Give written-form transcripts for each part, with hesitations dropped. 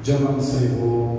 ஜெபம் செய்வோம்.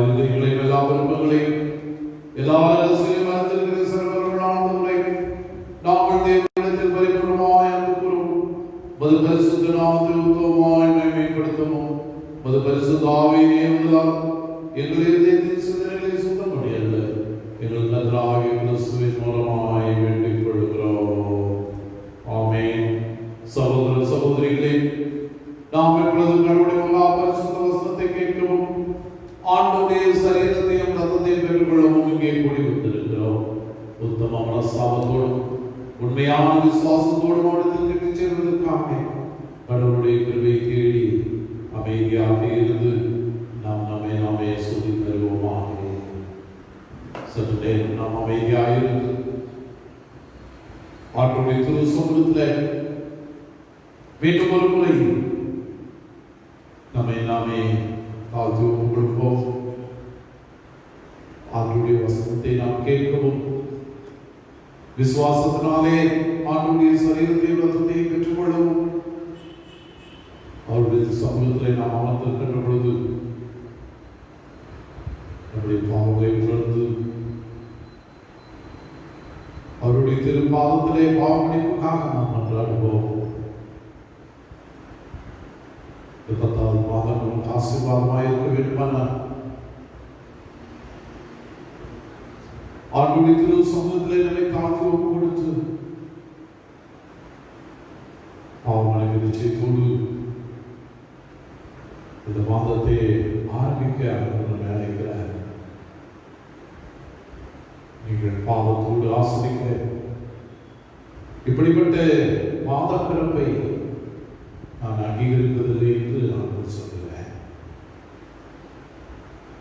இருதயங்களையும் எல்லா விருப்பங்களையும் எல்லா அரசியலும் அறிந்திருக்கிற சிறப்பவர்களானவர்களை நாங்கள் தேவனிடத்தில் பரிபூர்ணமாய் அன்பு கூறுவோம். மது பரிசுத்த நாமத்தை உத்தமமாய் மேம்படுத்தவும் மது பரிசுத்த ஆவியை ஏவுதலால் எங்கள் இருதயத்தின் சிந்தனைகளை சுத்தம் முடியல்ல எங்கள் கர்த்தராகிய கிறிஸ்துவின் மூலமாய் வேண்டிக் கொள்கிறோம். ஆமென். சகோதர சகோதரிகளே, நாம் எப்பொழுது கடவுளுடைய மகா பரிசுத்த வசனத்தை கேட்கவும் ஆண்டவருடைய சரீரத்தையும் ரத்தத்தையும் பெற்றுக்கொள்ளவும் இங்கே கூடி வந்திருக்கிறோம். உத்தம மனஸ்தாபத்தோடும் உண்மையான விசுவாசத்தோடும் அவரிடத்தில் கிட்டிச் சேர்வதற்காக கடவுளுடைய கிருபையை தேடி அமைதியாக இருந்து நாம் நாமே சொல்லி தருவோமாக. சற்று நேரம் நாம் அமைதியாக இருந்து ஆண்டவருடைய திரு சமூகத்தில் மீண்டும் ஒரு முறை நாமே தாழ்த்தி கொடுப்போம். ஆண்டவருடைய வசனத்தை நாம் கேட்கவும் விசுவாசத்தினாலே ஆண்டவருடைய சரீரத்தையும் ரத்தத்தையும் பெற்றுக்கொள்ளவும் அவருடைய சமூகத்தில் நாம் அமர்ந்திருக்கின்ற பொழுது நம்முடைய பாவங்களை உணர்ந்து அவருடைய திருப்பாதத்திலே பாவமன்னிப்புக்காக நாம் மன்றாடுவோம். 10வது மாதம் நமக்கு ஆசீர்வாதமாக இருக்க வேண்டுமானால் ஆண்டவருடைய திரு சமூகத்திலே நம்மை தாழ்த்தி ஒப்பு கொடுத்து பாவமன்னிப்பு நிச்சயத்தோடு இந்த மாதத்தை ஆரம்பிக்க நம்மை அழைக்கிறார். நீங்கள் பாவத்தோடு ஆசிரிக்க இப்படிப்பட்ட மாத பிறப்பை நான் அங்கீகரிப்பதில்லை என்று நான் சொல்கிறேன்.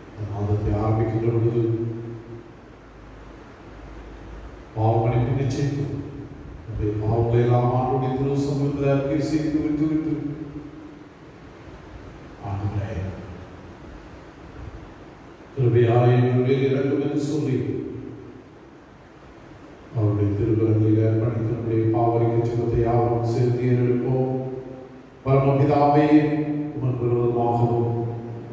இந்த மாதத்தை ஆரம்பிக்கின்ற பொழுது பாவமன்னிப்பு நிச்சயம் நம்முடைய பாவங்களை எல்லாம் ஆண்டவருடைய திரு சமூகத்தில் அறிக்கை செய்து வைத்து ஆண்டவரே கிருபையாய் எங்கள் மேல் இரண்டும் என்று சொல்லி அவருடைய திருவருளில் அர்ப்பணித்து நம்முடைய பாவரிக்கு சுமத்தை யாரும் சேர்த்து ஏறெடுப்போம். பரமபிதாவே, உமக்கு விரோதமாகவும்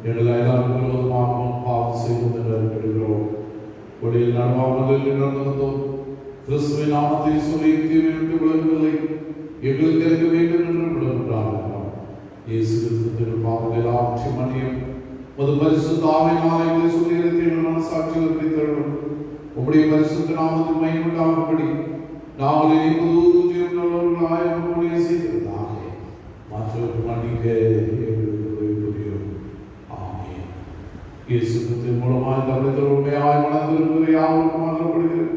எங்கள் எல்லாரும் விரோதமாகவும் பாவம் செய்வோம் என்று அறிவிக்கிறோம். ஒளியில் நடவாமல் நடந்தோம். கிறிஸ்துவின் நாமத்தை சொல்லி தீவிட்டு விளங்கவில்லை எங்களுக்கு இருக்க வேண்டும் என்று விளங்குகிறார்கள். இயேசு கிறிஸ்து பாவங்கள் ஆட்சி மணியம் ஒரு பரிசுத்த ஆவியினால் எங்களை சொல்லி இருக்கிற மனசாட்சிகள் பிடித்தரும் உம்முடைய பரிசுத்த நாமத்தில் மகிமையுண்டாகும்படி நாங்கள் இனி புது ஜீவனுள்ளவர்களாய் உம்முடைய செய்திருந்தாக மற்றவருக்கு மன்னிக்க எங்களுக்கு புரியும். ஆமென். இயேசு கிறிஸ்துவின் மூலமாய் தமிழத்தில் உண்மையாய் மனதிருக்கிற யாவருக்கும் மாற்றப்படுகிறது.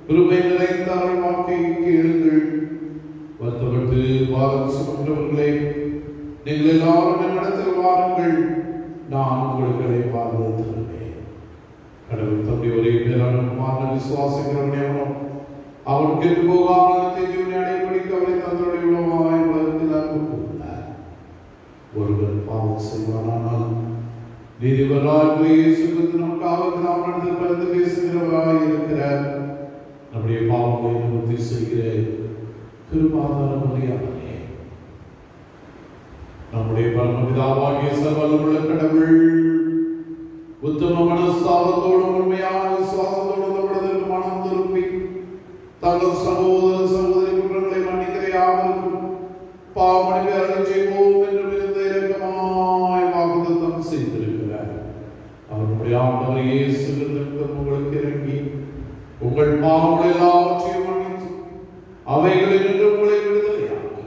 கிருபை நிறைந்த அருள் வாக்கை கேளுங்கள். வருத்தப்பட்டு பாரம் சுமந்தவர்களே, நீங்கள் எல்லாரும் என்னிடத்தில் வாருங்கள், நான் உங்களுக்கு இளைப்பாறுதல் தருவேன். கடவுள் தம்முடைய ஒரே பேரான குமாரனை விசுவாசிக்கிறவனையும் அவன் கெட்டு போகாமல் நித்திய ஜீவனை அடையபடிக்கு அவரை தந்தருடைய உலகமாய் உலகத்தில் அன்பு கூர்ந்தார். ஒருவர் பாவம் செய்வானால் நீதிபதியாகிய இயேசு கிறிஸ்து நமக்காக பிதாவினிடத்தில் பரிந்து பேசுகிறவராய் இருக்கிறார். நம்முடைய பாவங்களை நிவர்த்தி செய்கிற கிருபாதார மரியாதையே நம்முடைய பரமபிதாவாகிய சர்வவல்லமையுள்ள கடவுள் உத்தம மனஸ்தாபத்தோடும் உண்மையான விசுவாசத்தோடும் நம்மிடத்திற்கு மனம் திருப்பி தங்கள் சகோதர சகோதரி குற்றங்களை மன்னிக்கிற யாவருக்கும் பாவமன்னிப்பை அருள் செய்வோம் என்று மிகுந்த இரக்கமாய் வாக்குத்தத்தம் செய்திருக்கிறார். அவருடைய ஆண்டவர் இயேசு கிறிஸ்து உங்களுக்கு இறங்கி உங்கள் பாவங்கள் எல்லாவற்றையும் மன்னித்து அவைகளில் உங்களை விடுதலையாக்கி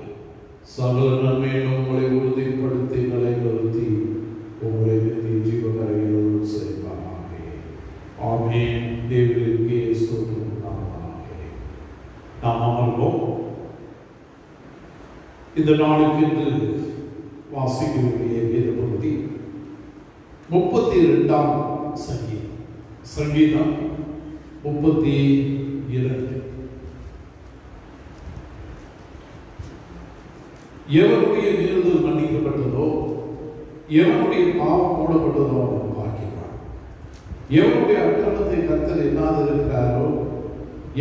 சகல நன்மையிலும் உங்களை உறுதிப்படுத்தி நிலைநிறுத்தி உங்களை நித்திய ஜீவகரையில் சேர்ப்பாராக. ஆமென். தேவனுக்கே ஸ்தோத்திரம் உண்டாவதாக. நாம் அமர்வோம். இந்த நாளுக்கு என்று வாசிக்கக்கூடிய வேத பகுதி 32ஆம் சங்கீதம் 32. எவருடைய மீறுதல் மன்னிக்கப்பட்டதோ, எவனுடைய பாவம் மூடப்பட்டதோ அவன் பாக்கியவான். எவனுடைய அக்கிரமத்தை கர்த்தர் எண்ணாதிருக்கிறாரோ,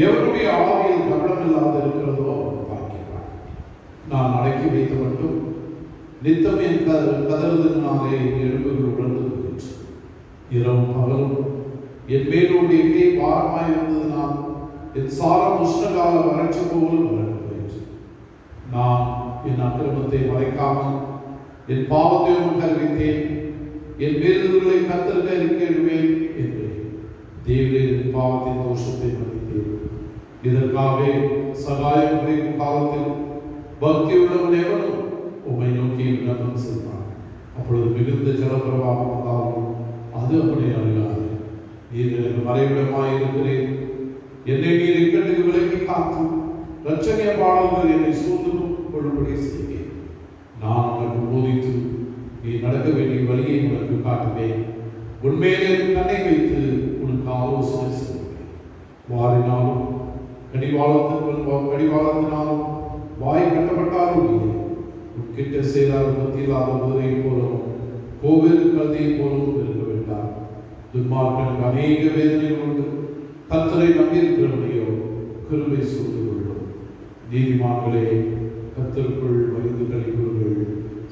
எவனுடைய ஆவியில் கபடம் இல்லாது இருக்கிறதோ அவன் பாக்கியவான். நான் அடக்கி வைத்து மட்டும் நித்தம் என் கதறுதலினாலே எலும்புகள் உணர்ந்து போயிற்று. இரவும் பகலும் என் மேலுடைய கை பாரமாய் இருந்ததினால் என் சாரம் உஷ்ணகால வறட்சி போல் வறண்டு போயிற்று. நான் என் அக்கிரமத்தை மறைக்காமல் என் பாவத்தையும் அறிவித்தேன். என் மீறுதல்களை கர்த்தருக்கு அறிக்கையிடுவேன் என்றேன். தேவரே என் பாவத்தின் தோஷத்தை மன்னித்தேன். இதற்காக சகாயம் கிடைக்கும் காலத்தில் பக்தி உள்ளவன் எவனும் உம்மை நோக்கி விண்ணப்பம் செய்வான். அப்பொழுது மிகுந்த ஜலப்பிரவாகம் வந்தாலும் அது அப்படி அணுகாது. நீர் எனக்கு மறைவிடமாய் இருக்கிறேன். என்னை நீர் இக்கட்டுக்கு விலக்கி காத்து இரட்சணிய பாடல்கள் என்னை சூழ்ந்து கொள்ளும்படி செய்வேன். நான் உனக்கு போதித்து நீ நடக்க வேண்டிய வழியை உனக்கு காட்டுவேன். உண்மையிலே கண்ணை வைத்து உனக்கு ஆலோசனை செய்வேன். வாரினாலும் கடிவாளத்தினாலும் வாய் கட்டப்பட்டாலும் உன்கிட்ட செய்தால் பத்தியில்லாத குதிரை போலவும் கோவில் கல்தியை போலவும் இருக்க வேண்டாம். துன்மார்க்கனுக்கு அநேக வேதனைகள் உண்டு. கர்த்தரை நம்பியிருக்கிறவனையோ கிருபை சூழ்ந்து கொள்ளும். நீதிமான்களே, கர்த்தருக்குள் மகிழ்ந்து களிக்கூறுங்கள்.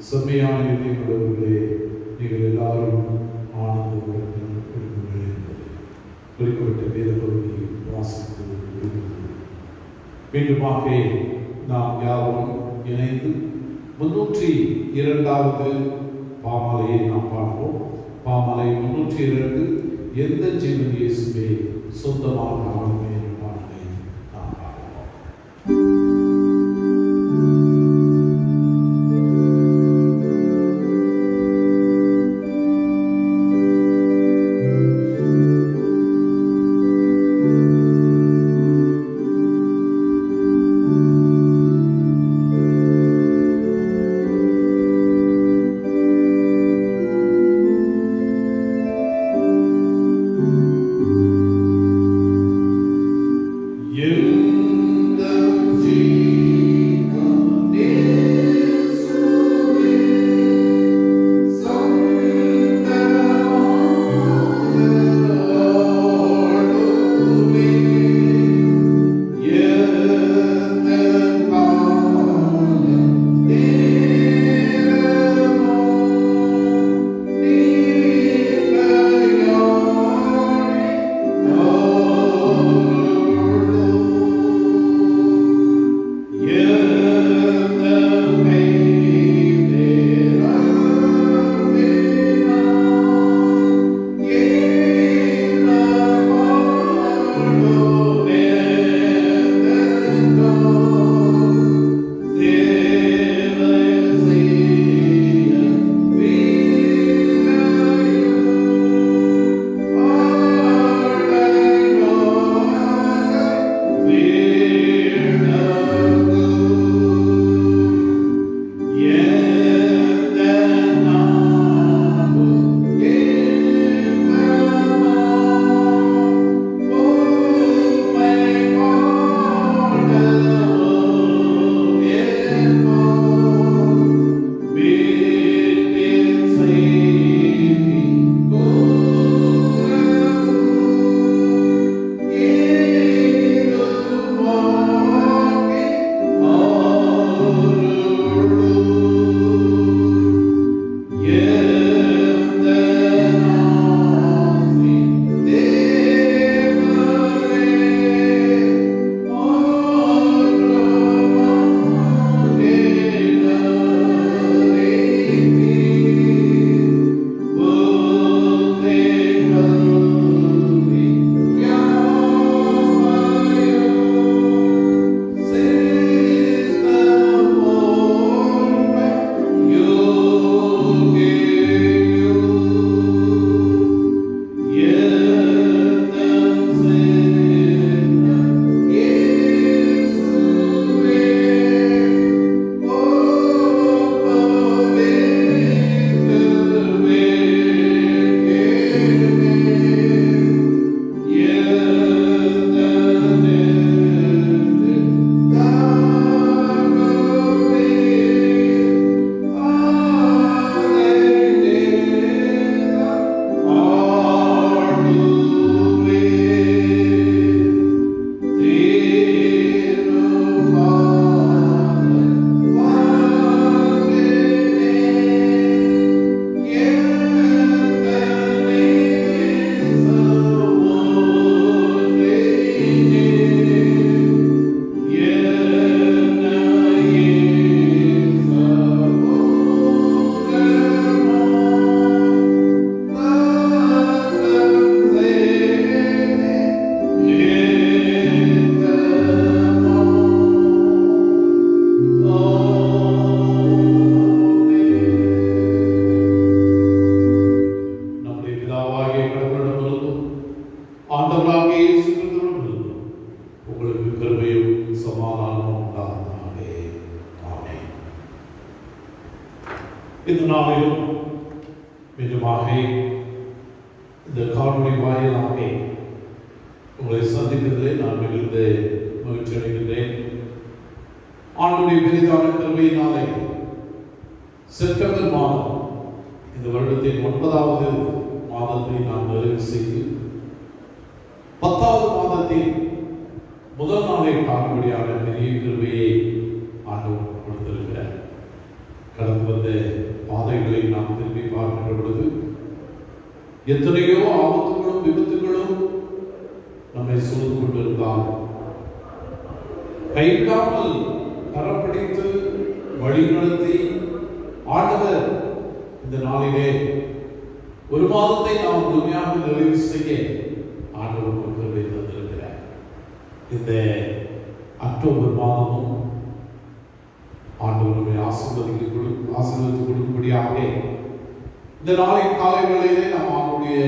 செம்மையான இதயமுள்ளவர்களே, நீங்கள் எல்லாரும் ஆனந்தமுடன் இருக்கிறீர்கள் என்பதை குறிப்பிட்ட வேத பகுதியை வாசித்து மீண்டுமாக நாம் யாரும் இணைந்து 302வது பாமாலையை நாம் பார்ப்போம். பாமாலை 302 எந்த ஜீவன் இயேசுவே சொந்தமாக ஆளுமை பாடலை நாம் பார்ப்போம். பிதாவாகிய கடவுளிடமிருந்தும் ஆண்டவராகிய இயேசு கிறிஸ்துவிடமிருந்தும் உங்களுக்கு கிருபையும் சமாதானமும் உண்டாவதாக. ஆமென். இந்த நாளிலும் மீண்டுமாக இந்த காணொளி வாயிலாக உங்களை சந்திப்பதிலே நான் மிகுந்த மகிழ்ச்சி அடைகின்றேன். ஆண்டுடைய பெரிதான கிருபையினாலே செப்டம்பர் மாதம் இந்த வருடத்தின் 9வது மாதத்தை நாம் நிறைவு செய்து 10வது மாதத்தில் முதல் நாளை காணும்படியான பெரிய கிருபையை ஆண்டவர் கொடுத்திருக்கிறார். கடந்து வந்த பாதைகளை நாம் திரும்பி பார்க்கின்ற பொழுது எத்தனையோ ஆபத்துகளும் விபத்துகளும் நம்மை சூழ்ந்து கொண்டிருந்தால் கைவிடாமல் கரப்பிடித்து வழிநடத்தி ஆண்டவர் இந்த நாளிலே ஒரு மாதத்தை நாம் முழுமையாக நிறைவு செய்ய ஆண்டவர் கிருபை தந்திருக்கிறார். இந்த அக்டோபர் மாதமும் ஆண்டவரை ஆசீர்வதித்து கொடுக்கும்படியாக இந்த நாளின் காலை வேளையிலே நாம் அவருடைய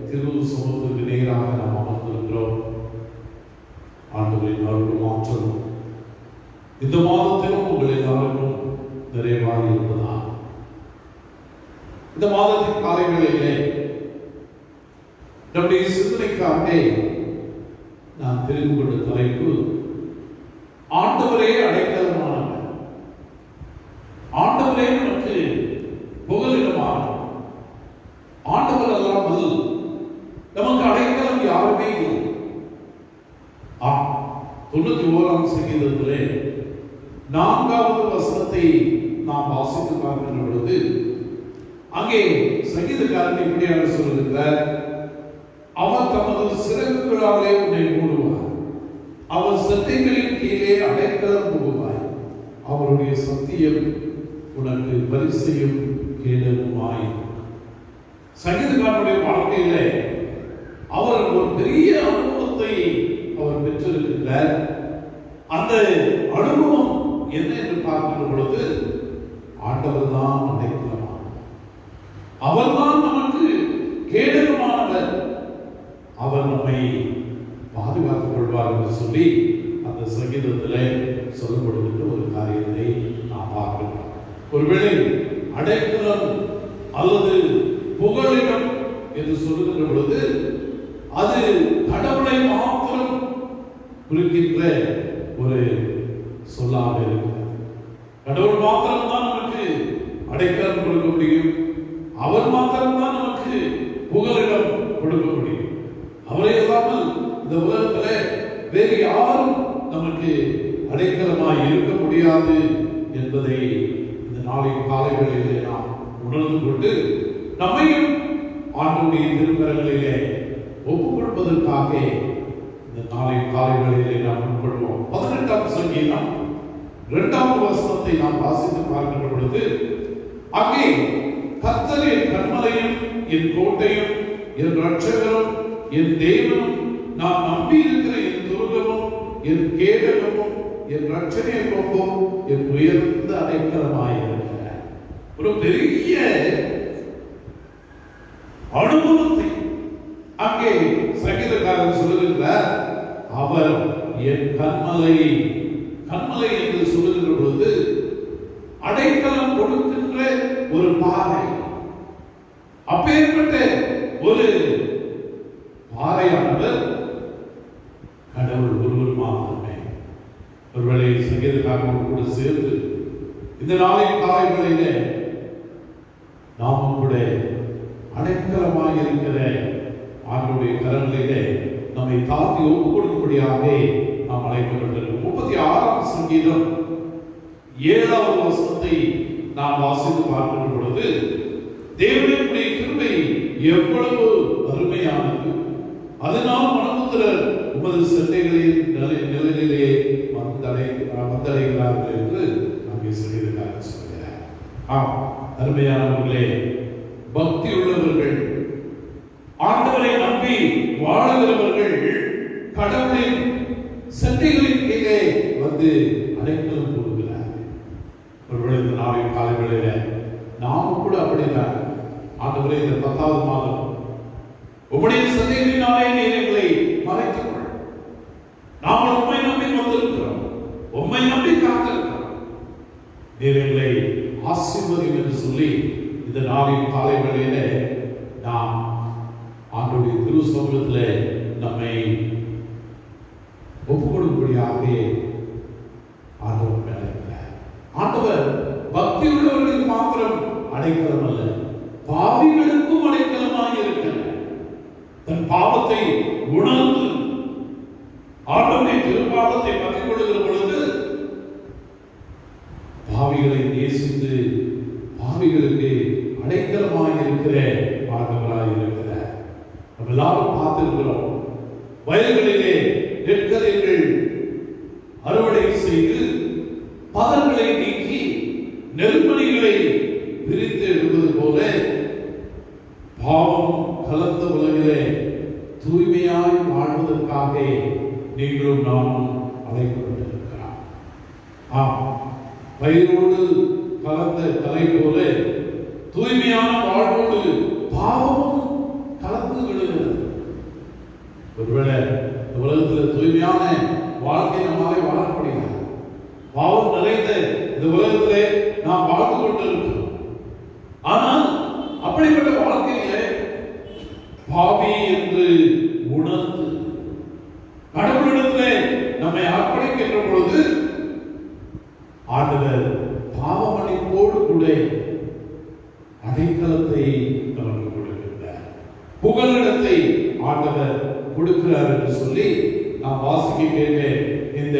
திரு சமூகத்துக்கு நேராக நாம் அமர்ந்திருக்கிறோம். ஆண்டவரின் அருளும் ஆற்றலும் இந்த மாதத்திலும் உங்கள் எல்லாருக்கும் நிறைவாக இருப்பதா. இந்த மாதத்தின் காலை வேளையிலே நம்முடைய சிந்தனைக்காக நான் தெரிந்து கொண்ட தலைப்பு ஆண்டவரே அடைக்கலமானவர். ஆண்டவரே நமக்கு புகலிடமானவர். ஆண்டவர் அல்லாமல் நமக்கு அடைக்கலம் யாருமே இல்லை. 91ஆம் சங்கீதத்திலே 4வது வசனத்தை நாம் வாசித்து பார்க்கின்ற பொழுது அங்கே சங்கீதக்காரன் இப்படியாக சொல்லுகிறார், அவர் தமது சிறகுகளாலே உன்னை மூடுவார், அவர் சட்டைகளின் கீழே அடைக்கலம் புகுவாய், அவருடைய சத்தியம் உனக்கு பரிசையும் கேடலுமாய். சங்கீதக்காரனுடைய வாழ்க்கையிலே அவர் ஒரு பெரிய அனுபவத்தை அவர் பெற்றிருக்கின்றார். அந்த அனுபவம் என்ன என்று பார்க்கின்ற பொழுது ஆண்டவர் தான் அடைக்கலமானவர், அவர்தான் நமக்கு கேடலுமானவர், அவர் நம்மை பாதுகாத்துக் கொள்வார் என்று சொல்லி அந்த சங்கீதத்திலே சொல்லப்படுகின்ற ஒரு காரியத்தை நாம் பார்க்கிறோம். ஒருவேளை அடைக்கலம் அல்லது புகலிடம் என்று சொல்லுகின்ற பொழுது அது கடவுளை மாத்திரம் குறிக்கின்ற ஒரு சொல்லாக இருக்கிறது. கடவுள் மாத்திரம் தான் நமக்கு அடைக்கலம் கொடுக்க முடியும், அவர் மாத்திரம் தான் நமக்கு புகலிடம் கொடுக்க முடியும். அவரை இல்லாமல் இந்த உலகத்தில் வேறு யாரும் நமக்கு அடைக்கலமாய் இருக்க முடியாது என்பதை இந்த நாளின் காலைகளிலே நாம் உணர்ந்து கொண்டு நம்மையும் ஆண்டவருடைய திருக்கரங்களிலே ஒப்புக் கொடுப்பதற்காக இந்த நாளின் காலைகளிலே நாம் உட்கொள்வோம். 18ஆம் சங்கீதம் 2வது வசனத்தை நாம் வாசித்து பார்க்கின்ற பொழுது அங்கே கர்த்தர் என் கன்மலையும் என் கோட்டையும் என் இரட்சகரும் என் தேவனும் நான் நம்பி இருக்கிற என் துருகமும் என் கேடகமும் என் இரட்சணிய கொம்பும் என் உயர்ந்த அடைக்கலமாயிருக்கிறார். ஒரு பெரிய அனுபவத்தை அங்கே சங்கீதக்காரன் சொல்லுகின்றார். அவர் என் கன்மலை என்று சொல்லுகின்ற பொழுது அடைக்கலம் கொடுக்கின்ற ஒரு பாறை. அப்பேற்பட்ட ஒரு பாறையானவர் கடவுள் ஒருவர் மாத்திரமே. ஒருவேளை சங்கீதக்காரன் கூட சேர்ந்து இந்த நாளின் காலை வேளையிலே நாமும் கூட அடைக்கலமாக இருக்கிற ஆண்டவருடைய கரங்களிலே நம்மை தாழ்த்தி ஒப்புக் கொடுக்கும்படியாக நாம் அழைக்கப்பட்டிருக்கிறோம். 36ஆம் சங்கீதம் 7வது வசனத்தை நாம் வாசித்து பார்க்கின்ற பொழுது தேவனுடைய கிருபை எவ்வளவு அருமையானது, அதனால் மனமுத்திரர் உமது சட்டைகளின் நிலையிலே வந்தடைகிறார்கள் என்று அங்கே சொல்கிறார். ஆம் அருமையானவர்களே, பக்தி உள்ளவர்கள், ஆண்டவரை நம்பி வாழுகிறவர்கள் கடவுளின் சட்டைகளின் கீழே வந்து அடைக்கலம் கொடுக்கிறார். ஒருவேளை இந்த நாளின் காலை வேளையில நாமும் கூட அப்படிதான் ஆண்டவரே இந்த 10வது மாதம் உம்முடைய சதைகளினாலே நீர் எங்களை மறைத்துக் கொள். நாங்கள் உம்மை நம்பி வந்திருக்கிறோம், உம்மை நம்பி காத்திருக்கிறோம். நீர் எங்களை ஆசீர்வதியும் என்று சொல்லி இந்த நாளின் காலை வேளையிலே நாம் ஆண்டவருடைய திரு சமூகத்திலே நம்மை ஒப்புக்கொடுக்கும்படியாக ஆண்டவர் அழைக்கிறார். ஆண்டவர் பக்தி உள்ளவர்களுக்கு மாத்திரம் அடைக்கலம் அல்ல, பாவிகளுக்கும் அடைக்கலமாக இருக்கிறார். தன் பாவத்தை உணர்ந்து ஆண்டவருடைய திருப்பாவத்தை பற்றிக் கொள்ளுகிற பொழுது பாவிகளை நேசித்து பாவிகளுக்கு அடைக்கலமாக இருக்கிற ஆண்டவராக இருக்கிறார். நம்ம எல்லாரும் பார்த்திருக்கிறோம். வயல்களிலே நெற்கதிர்கள் அறுவடை செய்து பதர்களை நீக்கி நெல்மணிகளை பிரித்து எடுப்பது போல பாவம் கலந்த உலகிலே தூய்மையாய் வாழ்வதற்காக நீங்களும் நாமும் அழைக்கப்பட்டிருக்கிறோம். ஆம், பயிரோடு கலந்த கலை போல தூய்மையான வாழ்வோடு பாவமும் கலந்து விடுகிறது. ஒருவேளை இந்த உலகத்தில் தூய்மையான வாழ்க்கை நம்மாலே வாழ முடியாது. பாவம் நிறைந்த இந்த உலகத்திலே நாம் வாழ்ந்து கொண்டிருக்கிறோம். ஆனால் அப்படிப்பட்ட வாழ்க்கையிலே பாவி என்று உணர்ந்து கடவுளிடத்திலே நம்மை அர்ப்பணிக்கின்ற பொழுது ஆண்டவர் பாவ மன்னிப்போடு கூட அடைக்கலத்தை நமக்கு கொடுக்கின்றார், புகலிடத்தை ஆண்டவர் கொடுக்கிறார் என்று சொல்லி நாம் வாசிக்க கேட்க இந்த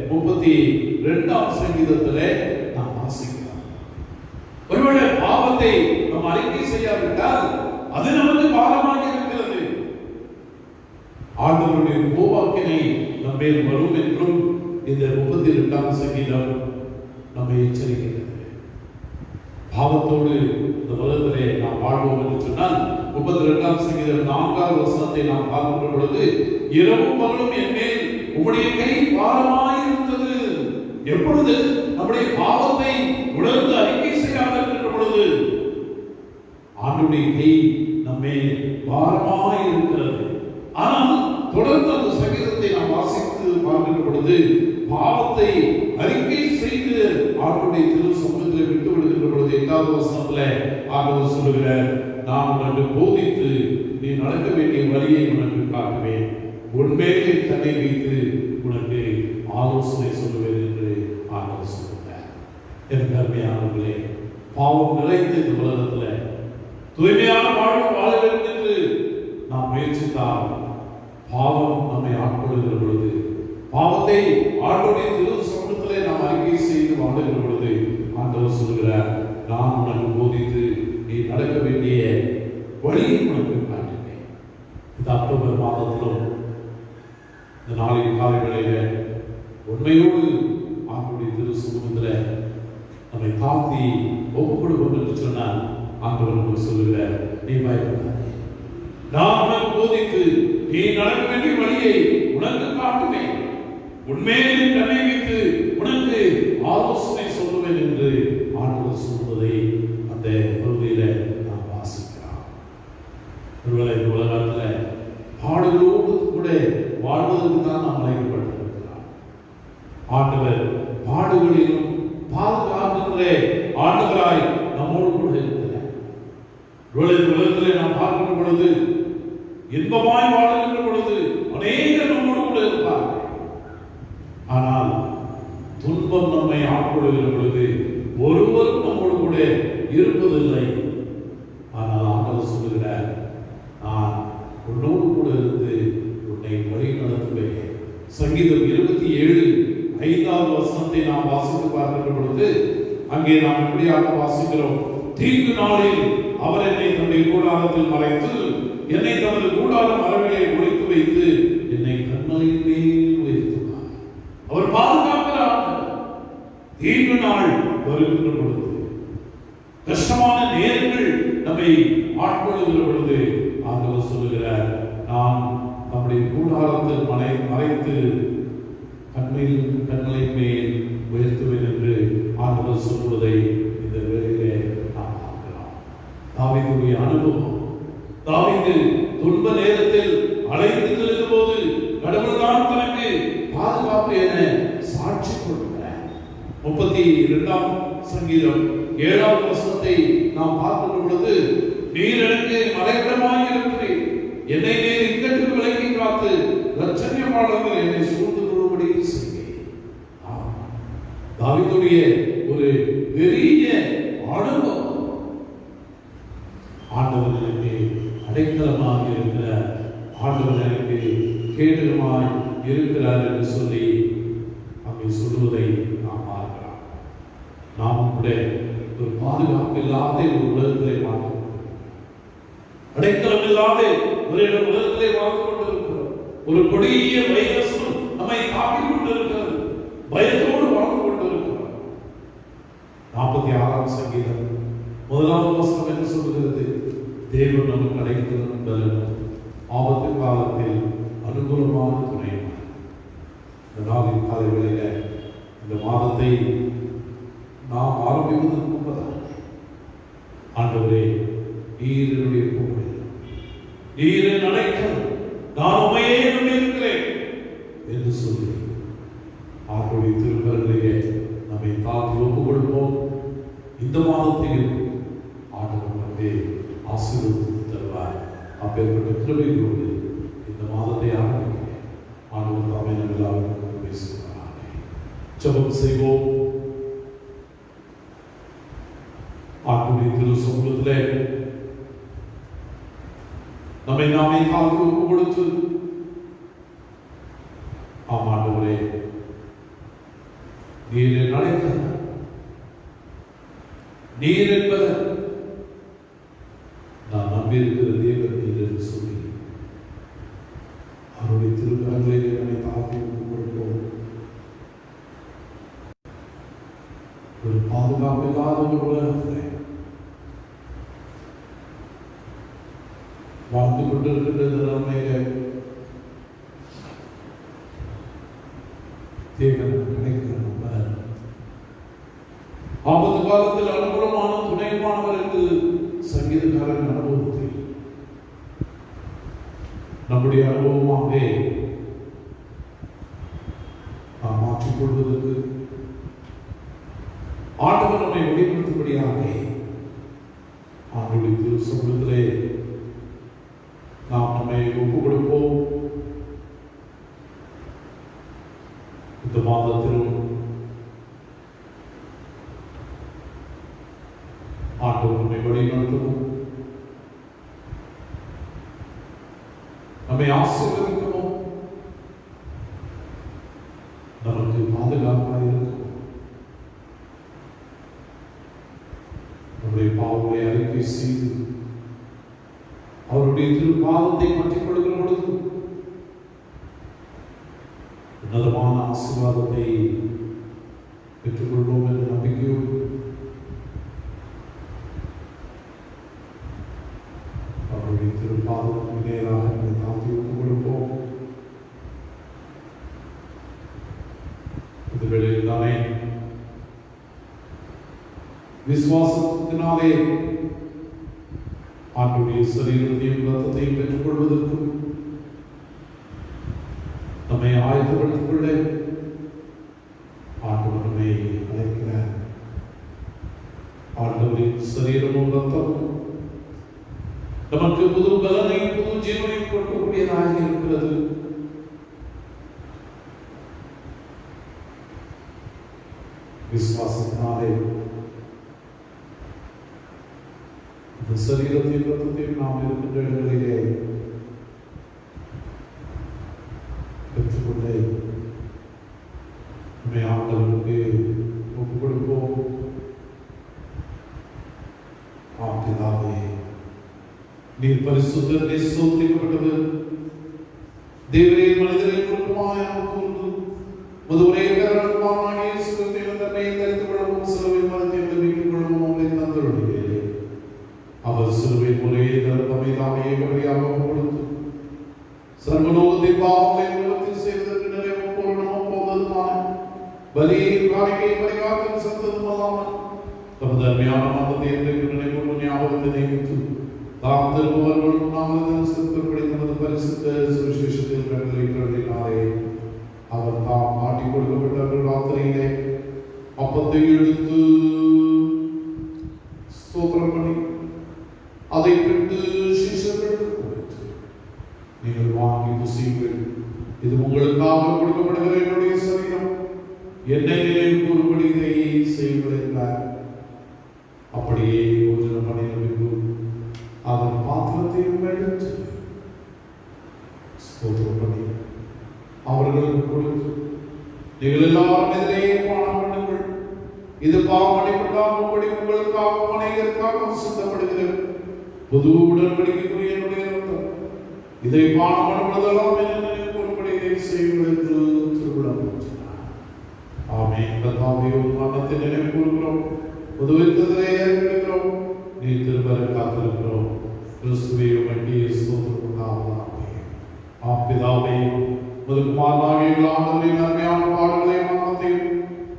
32ஆம் சங்கீதத்திலே நாம் வாசிக்கிறோம். ஒருவேளை பாவத்தை நாம் அறிக்கை செய்யாவிட்டால் அது நமக்கு பாரமாக இருக்கிறது. ஆண்டவருடைய கோபாக்கினை நம்மேல் வரும் என்றும் இந்த 32ஆம் சங்கீதம் நம்மை எச்சரிக்கிறது. பாவத்தோடு இந்த உலகத்திலே நாம் வாழ்வோம் என்று சொன்னால் 32ஆம் சங்கீதம் 4வது வசனத்தை நாம் பார்க்கின்ற பொழுது, இரவும் பகலும் என் மேல் உம்முடைய கை பாரமாய் இருந்தது. எப்பொழுது நம்முடைய பாவத்தை உணர்ந்து அறிக்கை செய்யாமல் இருக்கின்ற பொழுது ஆண்டவருடைய கை நம்மை பாரமாய் இருக்கிறது. ஆனால் தொடர்ந்து அந்த சங்கீதத்தை நாம் வாசித்து பார்க்கின்ற பொழுது பாவத்தை அறிக்கை செய்து ஆண்டவருடைய திரு சமூகத்தில் விட்டு விடுகின்ற பொழுது 8வது வசனத்திலே ஆண்டவர் சொல்லுகிறார், நான் உனக்கு போதித்து நீ நடக்க வேண்டிய வழியை உனக்கு காட்டுவேன், உன்மேலே தன்னை வைத்து உனக்கு ஆலோசனை சொல்லுவேன் என்று ஆண்டவர் சொல்லுகிறார். என் கருமையானவர்களே, பாவம் நிறைந்த இந்த உலகத்தில் தூய்மையான வாழ்வு வாழ வேண்டும் என்று நாம் முயற்சித்தால் பாவம் நம்மை ஆட்கொள்கிற பொழுது, பாவத்தை ஆண்டவருடைய திரு சமூகத்திலே நாம் அறிக்கை செய்து வாழுகிற பொழுது ஆண்டவர் சொல்கிறார், நான் உனக்கு போதித்து நீ நடக்க வேண்டிய வழியை உனக்கு காட்டினேன். இந்த அக்டோபர் மாதத்திலும் இந்த நாளின் காலை வேளையில உண்மையோடு ஆண்டவருடைய திரு சமூகத்தில் நம்மை தாழ்த்தி ஒப்புக் கொடுப்போம் என்று சொன்னால் ஆண்டவர் நமக்கு சொல்லுகிறார், நீ பயப்படாதே, நான் உனக்கு போதித்து நீ நடக்க வேண்டிய வழியை உனக்கு காட்டுவேன், உண்மையிலே தன்னை வைத்து உனக்கு ஆலோசனை சொல்லுவேன் என்று ஆண்டவர் சொல்வதை அந்த பகுதியில நாம் வாசிக்கிறோம். ஒருவேளை இந்த உலகத்தில் பாடுகளோடு கூட வாழ்வதற்கு தான் நாம் அழைக்கப்பட்டிருக்கிறோம். ஆண்டவர் பாடுகளிலும் பாதுகாக்கின்ற ஆண்டவராய் நம்மோடு கூட இருக்கிறார். உலகத்திலே நாம் பார்க்கின்ற பொழுது இன்பமாய் வாழ்கின்ற பொழுது அநேகர் நம்மோடு கூட இருப்பார். ஆனால் துன்பம் நம்மை ஆட்கொள்கிற பொழுது ஒருவரும் நம்மோடு கூட இருப்பதில்லை. ஆனால் ஆண்டவர் சொல்லுகிறார், நான் உன்னோடு கூட இருந்து உன்னை வழி நடத்துவேன். சங்கீதம் 27:5வது வசனத்தை நாம் வாசித்து பார்க்கின்ற பொழுது அங்கே நாம் இப்படியாக வாசிக்கிறோம், தீங்கு நாளில் அவர் என்னை தன்னுடைய கூடாரத்தில் மறைத்து என்னை தனது கூடார மரங்களை ஒழித்து வைத்து என்னை கண்மலையின் மேல் உயர்த்துவார். அவர் பாதுகாக்கிறார். தீங்கு நாள் வருகின்ற பொழுது, கஷ்டமான நேரங்கள் நம்மை ஆட்கொள்ளுகிற பொழுது ஆண்டவர் சொல்லுகிறார், நான் நம்முடைய கூடாரத்தில் மறைத்து கண்மலை மேல் உயர்த்துவேன் என்று ஆண்டவர் சொல்வதை இந்த வேளையிலே நாம் பார்க்கலாம். தாவீதுடைய அனுபவம், தாவீது துன்ப நேரத்தில் அழைத்து செல்லும் போது கடவுள் தான் தனக்கு பாதுகாப்பு என சாட்சி கொடுக்கிறார். 32ஆம் சங்கீதம் 7ஆம் வசனத்தை நாம் பார்க்கும் பொழுது, நீர் எனக்கு மறைவிடமாய் இருக்கிறீர், என்னை நீர் இக்கட்டு விலக்கி காத்து இரட்சணியமானவர் என்னை சூழ்ந்து கொள்ளும்படி செய்வீர். தாவீதுடைய ஒரு பெரிய அனுபவம். ஆண்டவர் எனக்கு அடைக்கலமாக இருக்கிறார், ஆண்டவர் எனக்கு கேடகமாய் இருக்கிறார் என்று சொல்லி அங்கே சொல்லுவதை நாம் பார்க்கிறோம். நாம் கூட ஒரு பாதுகாப்பு இல்லாத ஒரு உலகத்திலே வாழ்ந்து அடைக்கலம் இல்லாத ஒரு உலகத்திலே வாழ்ந்து கொண்டிருக்கிறோம். ஒரு கொடிய வைரஸும் நம்மை தாக்கிக் கொண்டிருக்கிறது, பயத்தோடு வாழ்ந்து கொண்டிருக்கிறோம். 46ஆம் சங்கீதம் 1ஆம் வசனம் என்ன சொல்கிறது? தேவன் நமக்கு அடைக்கலம் பலன், ஆபத்து காலத்தில் அனுகூலமான துணை. இந்த நாளின் காலை வேளையில இந்த மாதத்தை நாம் ஆரம்பிப்பதற்கு முன்பதாக, ஆண்டவரே நீர் என்னுடைய புகழ், நீர் என் அடைக்கலம், நான் உம்மையே நம்பியிருக்கிறேன் என்று சொல்லி ஆண்டவருடைய திருக்கரங்களிலே நம்மை தாழ்த்தி ஒப்புக் கொடுப்போம். இந்த மாதத்தையும் ஆண்டவர் நம்மை ஆசீர்வதித்து தருவார். அப்பேற்பட்ட கிருபையோடு இந்த மாதத்தை ஆரம்பிக்கிறேன். ஆண்டவர் தாமே நம்ம எல்லாருக்கும் பேசுகிறார். ஜெபம் செய்வோம். ஆண்டவருடைய திரு சமூகத்திலே நம்மை நாமே தாழ்த்தி ஒப்புக் கொடுத்து, ஆண்டவரே நீர் என் அடைக்கலம், நீர் என்பது நான் நம்பியிருக்கிற தேவன் நீர் என்று சொல்லி அவருடைய திருக்கரங்களிலே நம்மை தாழ்த்தி ஒப்புக் கொடுப்போம். ஒரு பாதுகாப்பு இல்லாத ஒரு உலகத்திலே வாழ்ந்து கொண்டிருக்கின்ற நிலைமையிலே தேவன் கிடைக்கிற ஆபத்து காலத்தில் அனுகூலமான துணைமானவர் என்று சங்கீதக்காரன் அனுபவத்தை நம்முடைய அனுபவமாக நாம் மாற்றிக் கொள்வதற்கு ஆண்டவர் நம்மை வெளிப்படுத்தும்படியாக ஆண்டுடைய திரு சமூகத்திலே நாம் நம்மை ஒப்புக் கொடுப்போம். இந்த மாதத்திலும் ஆண்டவர் நம்மை வழிநடத்தவும், நம்மை ஆசீர்வதிக்கவும், நமக்கு பாதுகாப்பாக இருக்கும். நம்முடைய பாவங்களை அறிக்கை செய்து அவருடைய திருப்பாதத்தை பற்றிக் கொள்கிற பொழுது உன்னதமான ஆசீர்வாதத்தை பெற்றுக்கொள்வோம் என்ற நம்பிக்கையோடு அவருடைய திருப்பாதத்துக்கு நேராக தாழ்த்தி ஒப்புக் கொடுப்போம். இந்த வேளையில் தானே விசுவாசத்தினாலே ஆண்டுடைய சரீரத்தையும் ரத்தத்தையும் பெற்றுக் கொள்வதற்கும் நம்மை ஆயத்தப்படுத்திக் கொள்ள ஆண்டவர் நம்மை அழைக்கிறார். ஆண்டவரின் சரீரமும் ரத்தமும் நமக்கு புது பலனையும் புது ஜீவனையும் கொடுக்கக்கூடியதாக இருக்கிறது. விசுவாசத்தினாலே இந்த சரீரத்தையும் ரத்தத்தையும் நாம் இருக்கின்ற இடங்களிலே பெற்றுக்கொண்டே நம்மை ஆண்டவருக்கு ஒப்புக் கொடுப்போம். ஆண்டவரே நீர் பரிசுத்தர், நீர் ஸ்தோத்திரிக்கப்பட்டவர். தேவரே மனிதரை குற்றமாய் கூர்ந்து முதுவரை கரணமாகிய இயேசு கிறிஸ்துவின் தன்னை தரித்துக் கொள்ளவும் சிலுவை மரத்தை மீட்டுக் கொள்ளவும் அவனை தந்தருளினீரே. அவர் சிலுவை முறையை தம்மை தாமே ஏகபடியாக கொடுத்து சர்வலோகத்தின் பாவங்களை நிவர்த்தி செய்வதற்கு நிறைவு பூரணமும் போவதுமான பலியின் காணிக்கை பரிகாரம் செலுத்ததும் அல்லாமல் தமது அருமையான மதத்தை என்றைக்கு நினைவு ஞாபகத்தை நியமித்து தாம் திரும்பவர்களும் நாங்கள் செலுத்தப்படி நீங்கள் வாங்கி புசியுங்கள். இது உங்களுக்காக கொடுக்கப்படுகிற என்னுடைய சரீரம். என்னை நினைவு கூறும்படி இதை செய்யுங்கள் என்றார். அப்படியே போஜனம் பண்ணின பின்பு அதன் பாத்திரத்தையும் எடுத்து ஸ்தோத்திரம் பண்ணி அவர்களுக்கு கொடுத்து, நீங்கள் எல்லாரும் இதிலேயே பானம் பண்ணுங்கள். இது பாவமடைப்படாமபடி உங்களுக்காக அநேகருக்காக சிந்தப்படுகிறது புது உடன்படிக்கைக்குரிய என்னுடைய ரத்தம். இதை பானம் பண்ணுவதெல்லாம் என்ன நினைவு கூறும்படி இதை செய்யுங்கள் என்று திருவிழா. ஆமென். கர்த்தாவே, உம் நாமத்தை நினைவு கூறுகிறோம். புதுவித்ததிலே ஏற்படுகிறோம். நீ திருவர காத்திருக்கிறோம். கிறிஸ்துவே உமக்கு ஸ்தோத்திரம் உண்டாவதாக. பிதாவே, உமது குமாரனாகிய ஆண்டவரின் அருமையான பாடல்களையும் நாமத்தையும்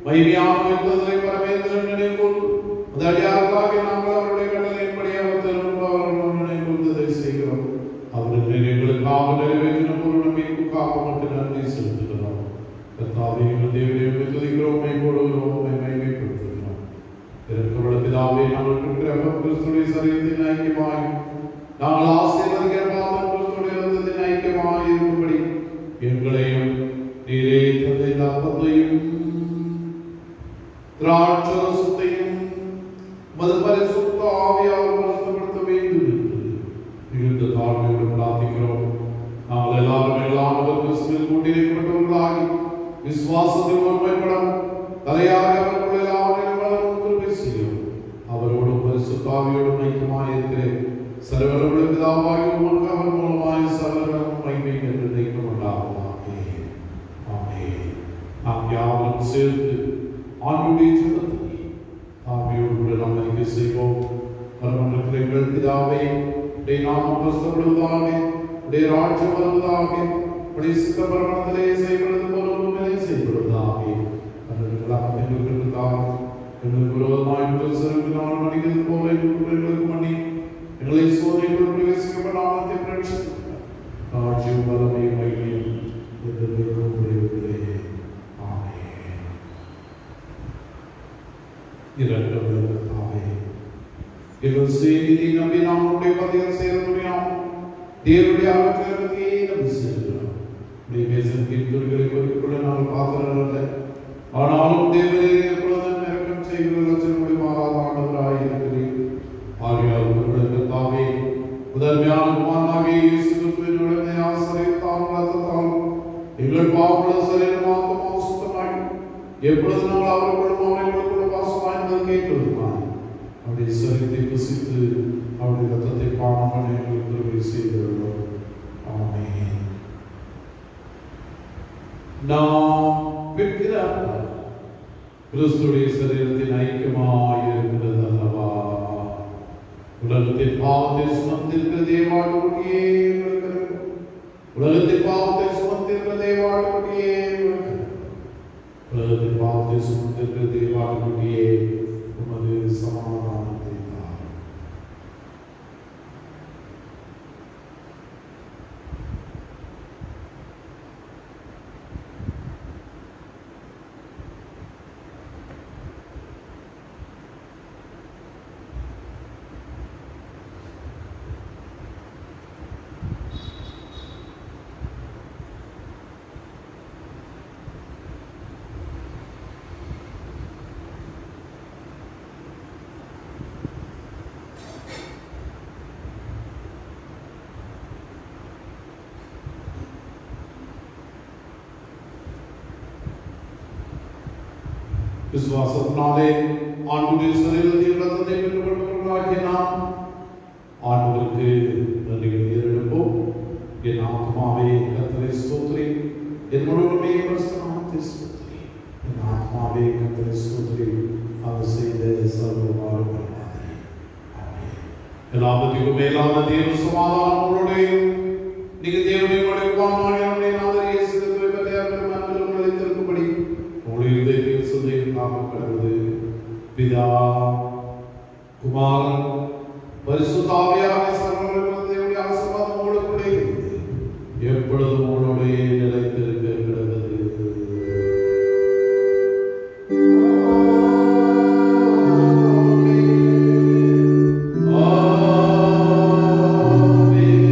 மகிமையான வைத்ததை வரவேற்கிறேன் நினைவு கூர்ந்து, உதவியாளர்களாகிய நாங்கள் அவருடைய கட்டளையின்படி அவர் திரும்பவும் நினைவு கூர்ந்ததை செய்கிறோம். அவர்கள் எங்களுக்காக நிறைவேற்றின பொருள் மீட்புக்காக மட்டும் நன்றி செலுத்துகிறோம். கர்த்தாவே, எங்கள் தேவனை துதிக்கிறோம், மேம்படுகிறோம், மகிமைப்படுத்துகிறோம். இருக்கிற பிதாவே, நாங்கள் இருக்கிற கிறிஸ்துடைய சரீரத்தின் ஐக்கியமாய் நாங்கள் ஆசீர்வதிக்கிற பாதம் கிறிஸ்துடைய ரத்தத்தின் ஐக்கியமாய் இருக்கும்படி எங்களையும் நீரே தந்தை அப்பத்தையும் திராட்சரசத்தையும் மது பரிசுத்த ஆவியால் பரிசுத்தப்படுத்த வேண்டும் என்று மிகுந்த தாழ்மையுடன் பிரார்த்திக்கிறோம். நாங்கள் எல்லாரும் எல்லாரும் கிறிஸ்துவில் கூட்டியிருக்கப்பட்டவர்களாகி விசுவாசத்தில் ஒருமைப்படும் தலையாக அவர்கள் எல்லாரும் கிருபை செய்யும். அவரோடும் பரிசுத்த ஆவியோடும் ஐக்கியமாய் இருக்கிறேன். சர்வர்களுடைய பிதாவாகிய உமக்கு அவர் மூலமாய் சர்வர்களும் மகிமை என்று நினைக்கொண்டாகுவாமே. ஆமென். நாம் யாவரும் சேர்ந்து ஆண்டுடைய ஜெபத்தை ஆவியோடு கூட நாம் அறிக்கை செய்வோம். பரமண்டலத்தில் எங்கள் பிதாவே, உடைய நாமம் பரிசுத்தப்படுவதாக, உடைய ராஜ்யம் வருவதாக, உடைய சித்தம் பரமண்டலத்திலே செய்யப்படுவது போல பூமியிலே செய்யப்படுவதாக. அன்றைய எங்களுக்கு தாரும் எங்களுக்கு விரோதமாய் சிறப்பினால் மன்னிக்கிறது போல எங்களுக்கு மன்னி எங்களை சோதனைக்குள் பிரவேசிக்கப்படாமல் பிரவேசிக்கிறார். ராஜ்யம் வல்லமை மகிமையும் என்றென்றைக்கும் உடையவர்களே. ஆமென். இரண்டாவது கர்த்தாவே, எங்கள் செய்தியை நம்பி நாம் உடைய பதில் செய்ய முடியும். தேவனுடைய ஆலோசனையை நம்பி செல்கிறோம். உடைய பேசுகிற துறைகளை குறிப்பிட நாங்கள் பார்க்கிறதில்லை. ஆனாலும் தேவரே எப்பொழுதும் இறக்கம் செய்கிற லட்சணங்களை மாறாத ஆண்டவராய் இருக்கிறீர். ஆகையால் உங்களுடைய கர்த்தாவே, முதன்மையான குமாரனாகிய இயேசு கிறிஸ்துவின் ஆசீர்வாதத்தால் ரத்தத்தால் எங்கள் பாவமுள்ள சரீரம் ஆத்மாவும் சுத்தமாகி எப்பொழுது நாங்கள் அவர்களுக்கும் அவர்களுக்குள்ள பாசமாய் கேட்கிறோம். அவருடைய சரீரத்தை புசித்து அவருடைய ரத்தத்தை பானம் பண்ண எங்களுக்கு கிருபை செய்கிறோம். ஆமென். நாம் விற்கிறார்கள் கிறிஸ்துடைய சரீரத்தின் ஐக்கியமாய் இருக்கிறது அல்லவா? உலகத்தின் பாவத்தை சுமந்திருக்கிற தேவாடுபடியே உலகத்தின் பாவத்தை சுமந்திருக்கிற தேவாடுபடியே உலகத்தின் பாவத்தை சுமந்திருக்கிற தேவாடுபடியே உமது சமாதானத்தை தாரும். விசுவாசத்தினாலே ஆண்டவருடைய சரீரத்தின் ரத்தத்தை பெற்றுக்கொண்டவர்களாகிய நாம் ஆண்டவருக்கு நன்றிகளை ஏறெடுப்போம். என் ஆத்மாவே கர்த்தரை ஸ்தோத்திரி, என் முழுவதுமே பரிசுத்த நாமத்தை ஸ்தோத்திரி. என் ஆத்மாவே கர்த்தரை ஸ்தோத்திரி, அவர் செய்த சர்வ உபகாரங்களை. ஆமென். எல்லாவற்றிற்கும் மேலான தேவ சமாதானம் உங்களுடைய நீங்கள் தேவனுடைய மடிப்பான நாதர் இயேசு கிறிஸ்துவை பற்றிய மனதில் நிலைத்திருக்கும்படி உங்களுடைய கடவுது பிதா குமாரன் பரிசுத்த ஆவியாகிய சர்வவல்லமையுடைய ஆசீர்வாதம் உங்களோடு கூட இருக்கிறது. எப்பொழுதும் உங்களுடைய நிலைத்திருக்க கிடந்தது. ஆமென்.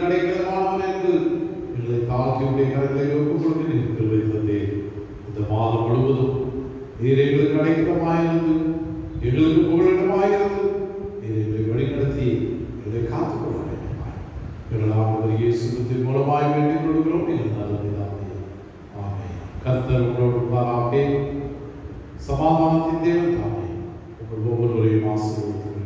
அடைக்கலமானவர் என்று எங்களை தாழ்த்தி உடைய கரங்களை ஒப்புக் கொடுக்கிறேன். கிருபை தந்தே இந்த மாதம் முழுவதும் நீர் எங்களுக்கு அடைக்கலமாயிருந்து, எங்களுக்கு புகலிடமாயிருந்து, நீர் எங்களை வழிநடத்தி எங்களை காத்துக் கொள்ள வேண்டுமாய் எங்கள் ஆண்டவர் இயேசு கிறிஸ்துவின் மூலமாய் வேண்டிக் கொள்கிறோம். ஆமென். கர்த்தர் உங்களோடு இருப்பாராக. சமாதானத்தின் தேவன் தாமே உங்கள் ஒவ்வொருவரையும் ஆசீர்வதித்து